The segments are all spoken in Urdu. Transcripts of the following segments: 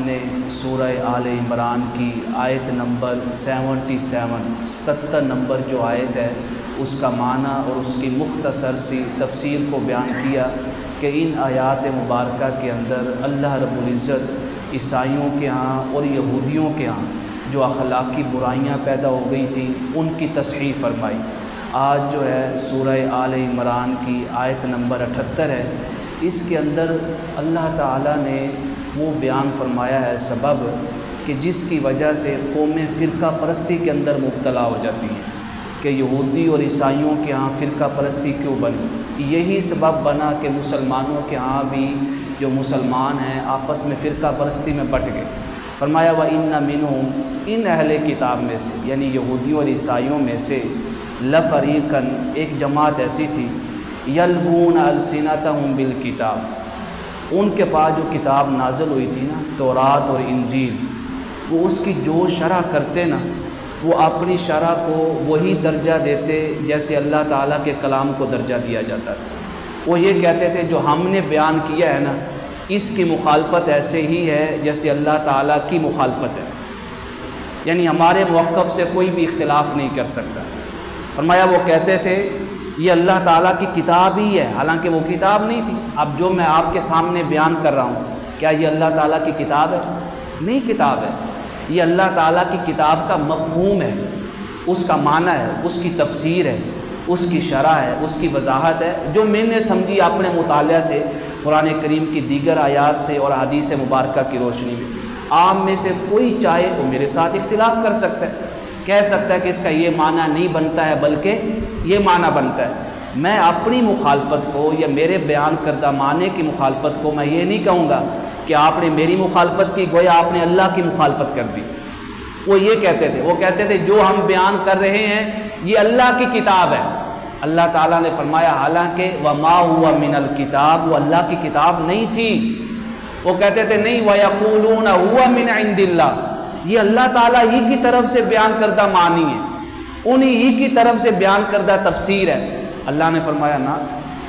سامنے سورہ آل عمران کی آیت نمبر 77 نمبر جو آیت ہے اس کا معنی اور اس کی مختصر سی تفسیر کو بیان کیا کہ ان آیات مبارکہ کے اندر اللہ رب العزت عیسائیوں کے ہاں اور یہودیوں کے ہاں جو اخلاقی برائیاں پیدا ہو گئی تھیں ان کی تصحیح فرمائی۔ آج جو ہے سورہ آل عمران کی آیت نمبر 78 ہے، اس کے اندر اللہ تعالیٰ نے وہ بیان فرمایا ہے سبب کہ جس کی وجہ سے قومیں فرقہ پرستی کے اندر مبتلا ہو جاتی ہیں کہ یہودی اور عیسائیوں کے ہاں فرقہ پرستی کیوں بنی۔ یہی سبب بنا کہ مسلمانوں کے ہاں بھی جو مسلمان ہیں آپس میں فرقہ پرستی میں بٹ گئے۔ فرمایا وَإِنَّ مِنْهُمْ ان اہل کتاب میں سے یعنی یہودیوں اور عیسائیوں میں سے لَفَرِيقًا ایک جماعت ایسی تھی یلوون السنتہم بالکتاب، ان کے پاس جو کتاب نازل ہوئی تھی نا تورات اور انجیل، وہ اس کی جو شرح کرتے نا وہ اپنی شرح کو وہی درجہ دیتے جیسے اللہ تعالیٰ کے کلام کو درجہ دیا جاتا تھا۔ وہ یہ کہتے تھے جو ہم نے بیان کیا ہے نا اس کی مخالفت ایسے ہی ہے جیسے اللہ تعالیٰ کی مخالفت ہے، یعنی ہمارے موقف سے کوئی بھی اختلاف نہیں کر سکتا۔ فرمایا وہ کہتے تھے یہ اللہ تعالیٰ کی کتاب ہی ہے، حالانکہ وہ کتاب نہیں تھی۔ اب جو میں آپ کے سامنے بیان کر رہا ہوں کیا یہ اللہ تعالیٰ کی کتاب ہے؟ نہیں کتاب ہے، یہ اللہ تعالیٰ کی کتاب کا مفہوم ہے، اس کا معنی ہے، اس کی تفسیر ہے، اس کی شرح ہے، اس کی وضاحت ہے جو میں نے سمجھی اپنے مطالعہ سے قرآن کریم کی دیگر آیات سے اور حدیث مبارکہ کی روشنی میں۔ عام میں سے کوئی چاہے وہ میرے ساتھ اختلاف کر سکتا ہے، کہہ سکتا ہے کہ اس کا یہ معنی نہیں بنتا ہے بلکہ یہ معنی بنتا ہے۔ میں اپنی مخالفت کو یا میرے بیان کردہ معنی کی مخالفت کو میں یہ نہیں کہوں گا کہ آپ نے میری مخالفت کی گویا آپ نے اللہ کی مخالفت کر دی۔ وہ یہ کہتے تھے، وہ کہتے تھے جو ہم بیان کر رہے ہیں یہ اللہ کی کتاب ہے۔ اللہ تعالیٰ نے فرمایا حالانکہ وما ہوا من الکتاب، وہ اللہ کی کتاب نہیں تھی۔ وہ کہتے تھے نہیں وَيَقُولُونَ هُوَ مِنْ عِنْدِ اللَّهِ، یہ اللہ تعالیٰ ہی کی طرف سے بیان کردہ معنی ہے، انہی ہی کی طرف سے بیان کردہ تفسیر ہے۔ اللہ نے فرمایا نا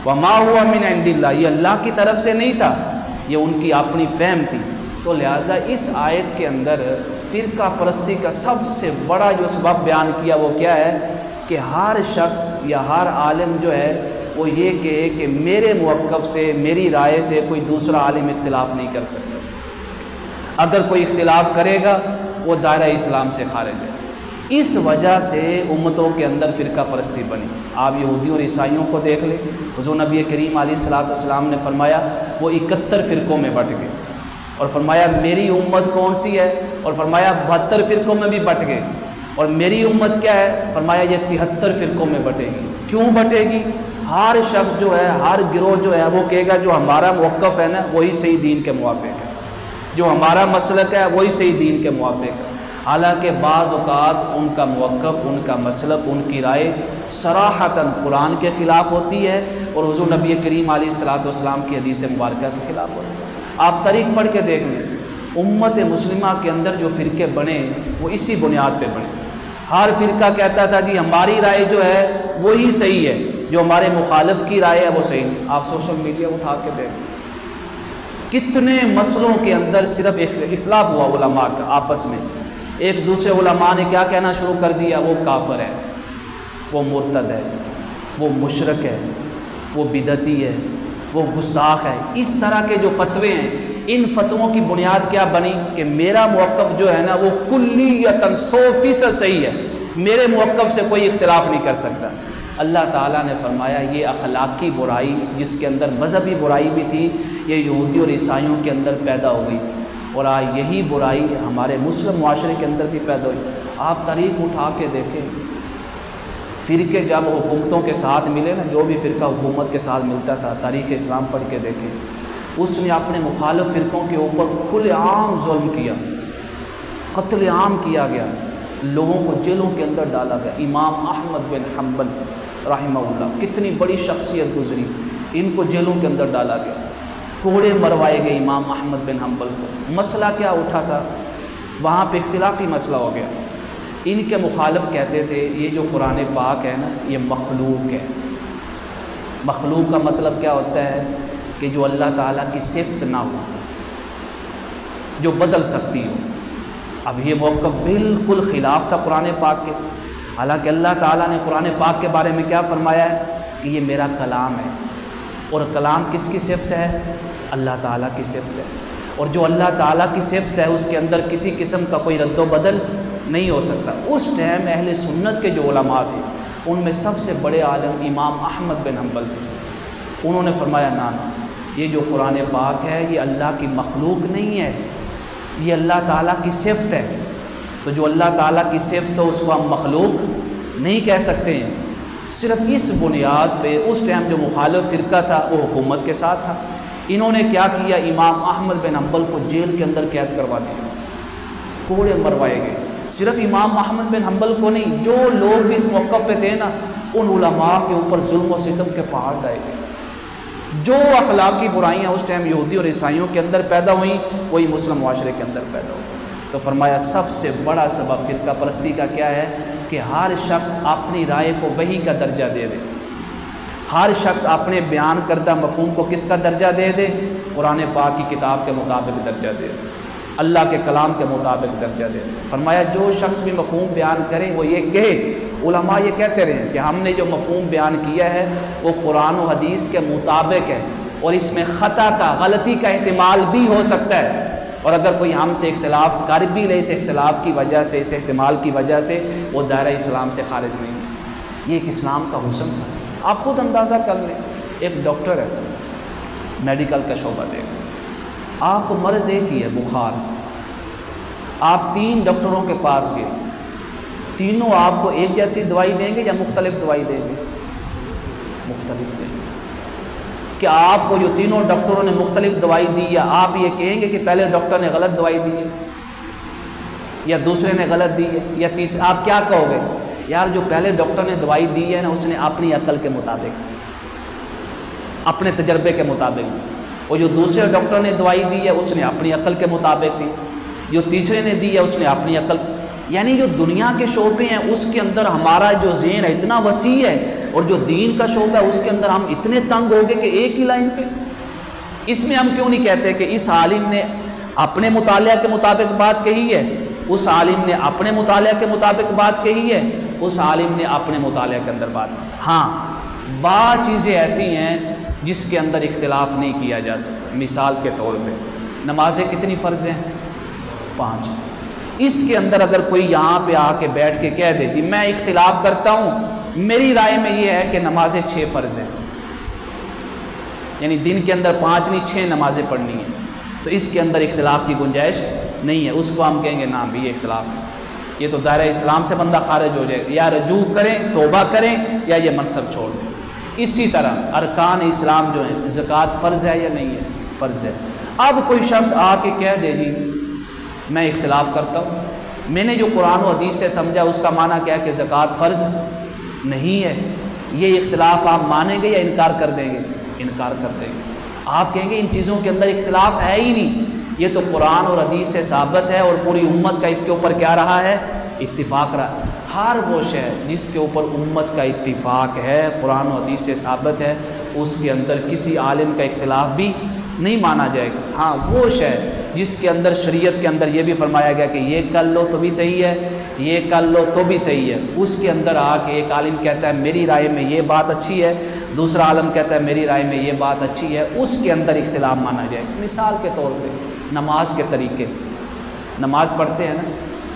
وَمَا هُوَ مِنْ عِنْدِ اللَّهِ، یہ اللہ کی طرف سے نہیں تھا، یہ ان کی اپنی فہم تھی۔ تو لہٰذا اس آیت کے اندر فرقہ پرستی کا سب سے بڑا جو سبب بیان کیا وہ کیا ہے کہ ہر شخص یا ہر عالم جو ہے وہ یہ کہے کہ میرے موقف سے میری رائے سے کوئی دوسرا عالم اختلاف نہیں کر سکتا، اگر کوئی اختلاف کرے گا وہ دائرہ اسلام سے خارج ہے۔ اس وجہ سے امتوں کے اندر فرقہ پرستی بنی۔ آپ یہودیوں اور عیسائیوں کو دیکھ لیں، حضور نبی کریم علیہ السلام نے فرمایا وہ 71 فرقوں میں بٹ گئے، اور فرمایا میری امت کون سی ہے، اور فرمایا 72 فرقوں میں بھی بٹ گئے، اور میری امت کیا ہے، فرمایا یہ 73 فرقوں میں بٹے گی۔ کیوں بٹے گی؟ ہر شخص جو ہے ہر گروہ جو ہے وہ کہے گا جو ہمارا موقف ہے نا وہی صحیح دین کے موافق ہے، جو ہمارا مسلک ہے وہی صحیح دین کے موافق ہے۔ حالانکہ بعض اوقات ان کا موقف، ان کا مسلک، ان کی رائے صراحتاً قرآن کے خلاف ہوتی ہے اور حضور نبی کریم علیہ السلام کی حدیث مبارکہ کے خلاف ہوتی ہے۔ آپ تاریخ پڑھ کے دیکھ لیں، امت مسلمہ کے اندر جو فرقے بنے وہ اسی بنیاد پہ بنے۔ ہر فرقہ کہتا تھا جی ہماری رائے جو ہے وہی صحیح ہے، جو ہمارے مخالف کی رائے ہے وہ صحیح نہیں۔ آپ سوشل میڈیا اٹھا کے دیکھیں کتنے مسئلوں کے اندر صرف اختلاف ہوا علماء کا آپس میں، ایک دوسرے علماء نے کیا کہنا شروع کر دیا، وہ کافر ہے، وہ مرتد ہے، وہ مشرک ہے، وہ بدعتی ہے، وہ گستاخ ہے۔ اس طرح کے جو فتوے ہیں ان فتووں کی بنیاد کیا بنی کہ میرا موقف جو ہے نا وہ کلیتاً 100% صحیح ہے، میرے موقف سے کوئی اختلاف نہیں کر سکتا۔ اللہ تعالیٰ نے فرمایا یہ اخلاقی برائی جس کے اندر مذہبی برائی بھی تھی یہ یہودی اور عیسائیوں کے اندر پیدا ہو گئی تھی، اور آج یہی برائی ہمارے مسلم معاشرے کے اندر بھی پیدا ہوئی۔ آپ تاریخ اٹھا کے دیکھیں، فرقے جب حکومتوں کے ساتھ ملے نا، جو بھی فرقہ حکومت کے ساتھ ملتا تھا تاریخ اسلام پڑھ کے دیکھیں، اس نے اپنے مخالف فرقوں کے اوپر کھلے عام ظلم کیا، قتل عام کیا گیا، لوگوں کو جیلوں کے اندر ڈالا گیا۔ امام احمد بن حنبل رحمہ اللہ کتنی بڑی شخصیت گزری، ان کو جیلوں کے اندر ڈالا گیا، کوڑے مروائے گئے امام احمد بن حنبل کو۔ مسئلہ کیا اٹھا تھا؟ وہاں پہ اختلافی مسئلہ ہو گیا۔ ان کے مخالف کہتے تھے یہ جو قرآن پاک ہے نا یہ مخلوق ہے۔ مخلوق کا مطلب کیا ہوتا ہے کہ جو اللہ تعالیٰ کی صفت نہ ہو، جو بدل سکتی ہو۔ اب یہ موقف بالکل خلاف تھا قرآن پاک کے، حالانکہ اللہ تعالیٰ نے قرآن پاک کے بارے میں کیا فرمایا ہے کہ یہ میرا کلام ہے، اور کلام کس کی صفت ہے؟ اللہ تعالیٰ کی صفت ہے، اور جو اللہ تعالیٰ کی صفت ہے اس کے اندر کسی قسم کا کوئی رد و بدل نہیں ہو سکتا۔ اس ٹائم اہل سنت کے جو علماء تھے ان میں سب سے بڑے عالم امام احمد بن حنبل تھے، انہوں نے فرمایا نا یہ جو قرآن پاک ہے یہ اللہ کی مخلوق نہیں ہے، یہ اللہ تعالیٰ کی صفت ہے، تو جو اللہ تعالیٰ کی صفت ہے اس کو ہم مخلوق نہیں کہہ سکتے ہیں۔ صرف اس بنیاد پہ اس ٹائم جو مخالف فرقہ تھا وہ حکومت کے ساتھ تھا، انہوں نے کیا کیا، امام احمد بن حنبل کو جیل کے اندر قید کروا دیا، کوڑے مروائے گئے۔ صرف امام احمد بن حنبل کو نہیں، جو لوگ بھی اس موقع پہ تھے نا ان علماء کے اوپر ظلم و ستم کے پہاڑ ڈائے گئے۔ جو اخلاقی برائیاں اس ٹائم یہودی اور عیسائیوں کے اندر پیدا ہوئیں وہی مسلم معاشرے کے اندر پیدا ہوئی۔ تو فرمایا سب سے بڑا سبب فرقہ پرستی کا کیا ہے کہ ہر شخص اپنی رائے کو وحی کا درجہ دے دے، ہر شخص اپنے بیان کردہ مفہوم کو کس کا درجہ دے دے؟ قرآن پاک کی کتاب کے مطابق درجہ دے دے، اللہ کے کلام کے مطابق درجہ دے دے۔ فرمایا جو شخص بھی مفہوم بیان کرے وہ یہ کہے، علماء یہ کہتے رہے کہ ہم نے جو مفہوم بیان کیا ہے وہ قرآن و حدیث کے مطابق ہے، اور اس میں خطا کا، غلطی کا احتمال بھی ہو سکتا ہے، اور اگر کوئی ہم سے اختلاف کر بھی لے اس اختلاف کی وجہ سے، اس احتمال کی وجہ سے، وہ دائرہ اسلام سے خارج نہیں ہے۔ یہ ایک اسلام کا حسن تھا۔ آپ خود اندازہ کر لیں، ایک ڈاکٹر ہے، میڈیکل کا شعبہ دے گا، آپ کو مرض ایک ہی ہے بخار، آپ 3 ڈاکٹروں کے پاس گئے، تینوں آپ کو ایک جیسی دوائی دیں گے یا مختلف دوائی دیں گے؟ مختلف دیں گے۔ کہ آپ کو جو تینوں ڈاکٹروں نے مختلف دوائی دی، یا آپ یہ کہیں گے کہ پہلے ڈاکٹر نے غلط دوائی دی ہے یا دوسرے نے غلط دی ہے یا تیسرے؟ آپ کیا کہو گے؟ یار جو پہلے ڈاکٹر نے دوائی دی ہے نا اس نے اپنی عقل کے مطابق، اپنے تجربے کے مطابق، اور جو دوسرے ڈاکٹر نے دوائی دی ہے اس نے اپنی عقل کے مطابق دی، جو تیسرے نے دی ہے اس نے اپنی عقل، یعنی جو دنیا کے شعبے ہیں اس کے اندر ہمارا جو ذہن ہے اتنا وسیع ہے، اور جو دین کا شعبہ ہے اس کے اندر ہم اتنے تنگ ہو گئے کہ ایک ہی لائن پہ۔ اس میں ہم کیوں نہیں کہتے کہ اس عالم نے اپنے مطالعہ کے مطابق بات کہی ہے، اس عالم نے اپنے مطالعہ کے مطابق بات کہی ہے، اس عالم نے اپنے مطالعہ کے اندر بات کی؟ ہاں، بعض چیزیں ایسی ہیں جس کے اندر اختلاف نہیں کیا جا سکتا۔ مثال کے طور پہ نمازیں کتنی فرض ہیں؟ 5۔ اس کے اندر اگر کوئی یہاں پہ آ کے بیٹھ کے کہہ دیتی میں اختلاف کرتا ہوں، میری رائے میں یہ ہے کہ نمازیں 6 فرض ہیں، یعنی دن کے اندر 5 نہیں 6 نمازیں پڑھنی ہیں، تو اس کے اندر اختلاف کی گنجائش نہیں ہے، اس کو ہم کہیں گے نا بھی یہ اختلاف ہے، یہ تو دائرہ اسلام سے بندہ خارج ہو جائے، یا رجوع کریں، توبہ کریں، یا یہ منصب چھوڑ دیں۔ اسی طرح ارکان اسلام جو ہیں، زکوٰۃ فرض ہے یا نہیں ہے؟ فرض ہے۔ اب کوئی شخص آ کے کہہ دے جی میں اختلاف کرتا ہوں، میں نے جو قرآن و حدیث سے سمجھا اس کا معنی کیا ہے کہ زکوٰۃ فرض نہیں ہے، یہ اختلاف آپ مانیں گے یا انکار کر دیں گے؟ انکار کر دیں گے۔ آپ کہیں گے ان چیزوں کے اندر اختلاف ہے ہی نہیں، یہ تو قرآن اور حدیث سے ثابت ہے، اور پوری امت کا اس کے اوپر کیا رہا ہے؟ اتفاق رہا۔ ہر وہ شے جس کے اوپر امت کا اتفاق ہے، قرآن و حدیث سے ثابت ہے، اس کے اندر کسی عالم کا اختلاف بھی نہیں مانا جائے گا۔ ہاں وہ شے جس کے اندر شریعت کے اندر یہ بھی فرمایا گیا کہ یہ کر لو تو بھی صحیح ہے، یہ کر لو تو بھی صحیح ہے، اس کے اندر آ کے ایک عالم کہتا ہے میری رائے میں یہ بات اچھی ہے، دوسرا عالم کہتا ہے میری رائے میں یہ بات اچھی ہے، اس کے اندر اختلاف مانا جائے گا۔ مثال کے طور پہ نماز کے طریقے، نماز پڑھتے ہیں نا،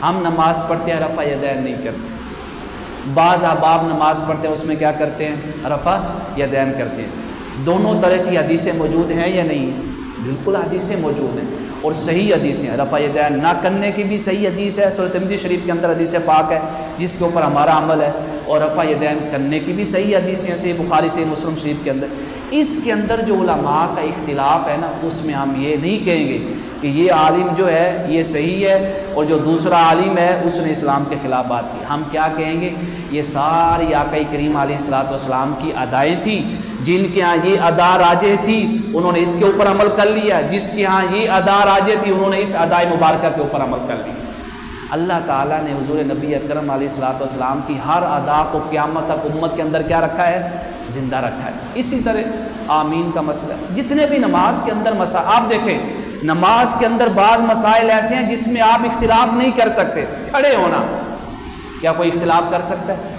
ہم نماز پڑھتے ہیں رفع یدین نہیں کرتے، بعض احباب نماز پڑھتے ہیں اس میں کیا کرتے ہیں؟ رفع یدین کرتے ہیں۔ دونوں طرح کی حدیثیں موجود ہیں یا نہیں؟ بالکل حدیثیں موجود ہیں، اور صحیح حدیثیں ہیں۔ رفع یدین نہ کرنے کی بھی صحیح حدیث ہے، سورۃ ترمذی شریف کے اندر حدیث پاک ہے جس کے اوپر ہمارا عمل ہے، اور رفع یدین کرنے کی بھی صحیح حدیثیں ہیں، صحیح بخاری صحیح مسلم شریف کے اندر۔ اس کے اندر جو علماء کا اختلاف ہے نا، اس میں ہم یہ نہیں کہیں گے کہ یہ عالم جو ہے یہ صحیح ہے اور جو دوسرا عالم ہے اس نے اسلام کے خلاف بات کی۔ ہم کیا کہیں گے؟ یہ ساری آقا کریم علیہ الصلوۃ والسلام کی ادائیں تھیں، جن کے ہاں یہ ادا راجح تھی انہوں نے اس کے اوپر عمل کر لیا، جس کے ہاں یہ ادا راجح تھی انہوں نے اس ادائے مبارکہ کے اوپر عمل کر لیا۔ اللہ تعالیٰ نے حضور نبی اکرم علیہ الصلوۃ والسلام کی ہر ادا کو قیامت تک امت کے اندر کیا رکھا ہے؟ زندہ رکھا ہے۔ اسی طرح آمین کا مسئلہ، جتنے بھی نماز کے اندر مسئلہ آپ دیکھیں، نماز کے اندر بعض مسائل ایسے ہیں جس میں آپ اختلاف نہیں کر سکتے. کھڑے ہونا، کیا کوئی اختلاف کر سکتا ہے؟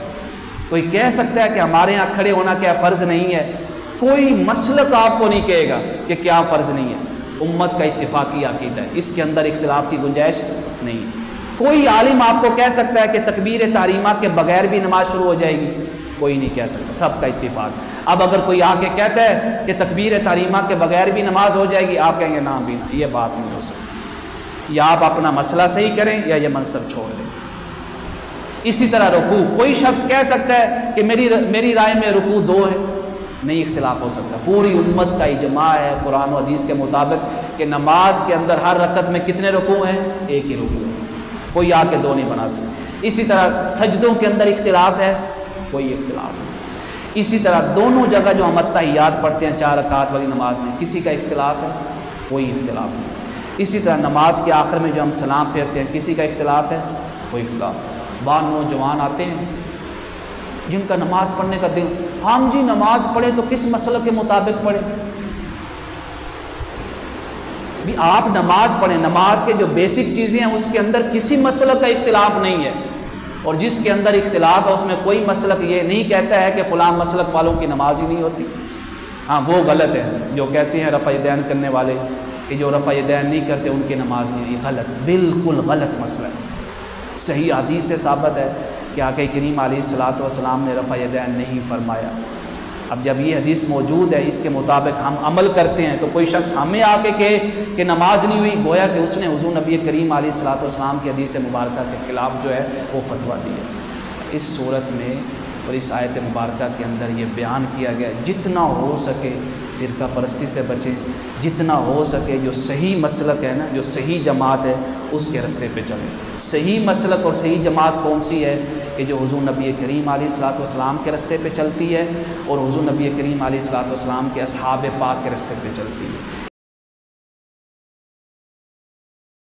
کوئی کہہ سکتا ہے کہ ہمارے یہاں کھڑے ہونا کیا فرض نہیں ہے؟ کوئی مسلک آپ کو نہیں کہے گا کہ کیا فرض نہیں ہے. امت کا اتفاقی عقیدہ ہے، اس کے اندر اختلاف کی گنجائش نہیں ہے. کوئی عالم آپ کو کہہ سکتا ہے کہ تکبیر تحریمہ کے بغیر بھی نماز شروع ہو جائے گی؟ کوئی نہیں کہہ سکتا، سب کا اتفاق. اب اگر کوئی آ کے کہتا ہے کہ تکبیر تحریمہ کے بغیر بھی نماز ہو جائے گی، آپ کہیں گے نا بھی نا، یہ بات نہیں ہو سکتی. یا آپ اپنا مسئلہ صحیح کریں یا یہ منصب چھوڑ دیں. اسی طرح رکوع، کوئی شخص کہہ سکتا ہے کہ میری رائے میں رکوع 2 ہے، نہیں اختلاف ہو سکتا. پوری امت کا اجماع ہے قرآن و حدیث کے مطابق کہ نماز کے اندر ہر رکعت میں کتنے رکوع ہیں؟ ایک ہی رکوع ہے، کوئی آ کے 2 نہیں بنا سکتا. اسی طرح سجدوں کے اندر اختلاف ہے، کوئی اختلاف نہیں. اسی طرح دونوں جگہ جو ہم اتحیات پڑھتے ہیں 4 رکعت والی نماز میں، کسی کا اختلاف ہے؟ کوئی اختلاف نہیں. اسی طرح نماز کے آخر میں جو ہم سلام پھیرتے ہیں، کسی کا اختلاف ہے؟ کوئی اختلاف نہیں. بعض نوجوان آتے ہیں جن کا نماز پڑھنے کا دل، ہم جی نماز پڑھیں تو کس مسئلے کے مطابق پڑھیں؟ بھی آپ نماز پڑھیں، نماز کے جو بیسک چیزیں ہیں اس کے اندر کسی مسئلے کا اختلاف نہیں ہے، اور جس کے اندر اختلاف ہے اس میں کوئی مسلک یہ نہیں کہتا ہے کہ فلاں مسلک والوں کی نماز ہی نہیں ہوتی. ہاں وہ غلط ہے جو کہتے ہیں رفع یدین کرنے والے کہ جو رفع یدین نہیں کرتے ان کی نماز نہیں. یہ غلط، بالکل غلط مسئلہ ہے. صحیح حدیث سے ثابت ہے کہ آقا کریم علیہ الصلوۃ والسلام نے رفع یدین نہیں فرمایا. اب جب یہ حدیث موجود ہے، اس کے مطابق ہم عمل کرتے ہیں، تو کوئی شخص ہمیں آ کے کہے کہ نماز نہیں ہوئی، گویا کہ اس نے حضور نبی کریم علیہ الصلوۃ والسلام کی حدیث مبارکہ کے خلاف جو ہے وہ فتویٰ دیا. اس صورت میں اور اس آیت مبارکہ کے اندر یہ بیان کیا گیا جتنا ہو سکے فرقہ پرستی سے بچیں، جتنا ہو سکے جو صحیح مسلک ہے نا، جو صحیح جماعت ہے اس کے راستے پہ چلیں. صحیح مسلک اور صحیح جماعت کون سی ہے؟ کہ جو حضور نبی کریم علیہ الصلوۃ والسلام کے راستے پہ چلتی ہے اور حضور نبی کریم علیہ الصلوۃ والسلام کے اصحاب پاک کے راستے پہ چلتی ہے.